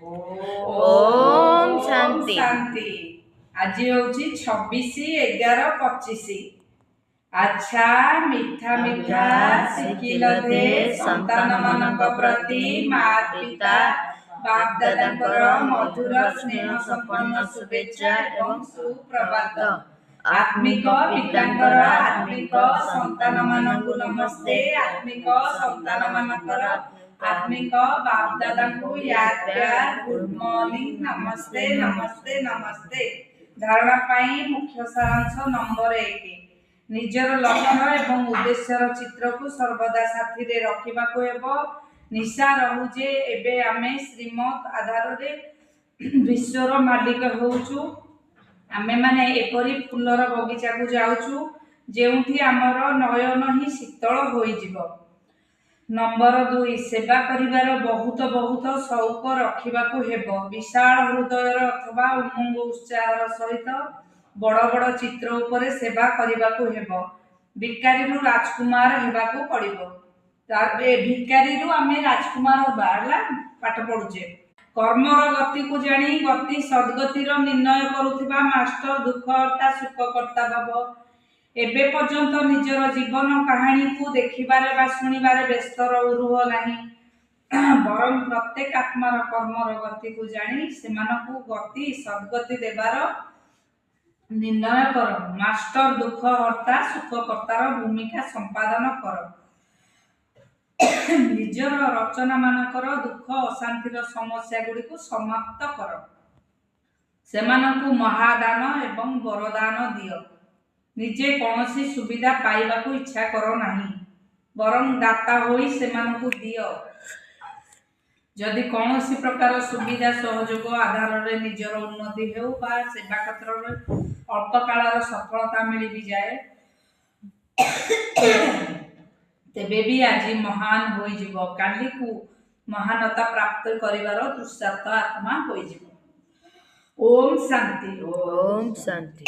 ओम शांति। शांति। आज हूँ 26/11/25। अच्छा मिठा मिठा शिखिल दे संतान मानक प्रति माँ पिता बाप दादांकर मधुर स्नेह संपन्न शुभेच्छा एवं सुप्रभात। आत्मिक पितांकर आत्मिक संतान मानकु नमस्ते। आत्मिक संतान मानकर आत्मिक बाप दादा को याद प्यार गुड मॉर्निंग नमस्ते नमस्ते नमस्ते। धारणा पाई मुख्य सारांश नंबर 1। निजर लक्ष्य एवं उद्देश्यर चित्र को सर्वदा साथी रे रखिबा को हेबो। निशा रहू जे एबे आमे श्रीमत आधार रे विश्वर मालिक होउछु। आमे माने एपरी फुलर बगीचा को जाउछु जेउठी आमर नयन ही शीतल होई जिवो। नंबर 2। सेवा करिवार बहुत बहुत शौक रखिबाकू हेबो। विशाल हृदयर अथवा उमंग उत्साहर सहित बड़ बड़ चित्र उपरे सेवा करिबाकू हेबो। भिकारीरू राजकुमार हेबाकू पड़िबो। भिकारीरू आमे राजकुमार होबा हला पाठ पढुचे। कर्मर गति को जानी गति सद्गतिर निर्णय करुथिबा मास्टर दुखहर्ता सुखकर्ता भाव एबे पर्यंत निजर जीवन कहानी को देखिबारे बा शुणिबारे व्यस्त रुह नहीं। बरं प्रत्येक आत्मार कर्मर गति को जानी सेमानकु गति सद्गति देवार निर्णय कर। मास्टर दुख हर्ता सुखकर्तार भूमिका संपादन कर। निजर रचना मानकर दुख अशांतिर समस्या गुड़ी को समाप्त कर। सेमानकु महादान एवं वरदान दियो। निजे कौनसी सुविधा पाइबा को इच्छा करो नहीं बरं दाता होई सेमानकु दियो। जदि कौनसी प्रकार सुविधा सहयोग आधार रे निजर उन्नति हेउ बा सेवा क्षेत्र रे अल्प कालर सफलता मिली भी जाए तेबे भी आज महान होई जिवो। काली को महानता प्राप्त करिवार दुष्सार्थ आत्मा होई जिवो। ओम शांति। ओम शांति।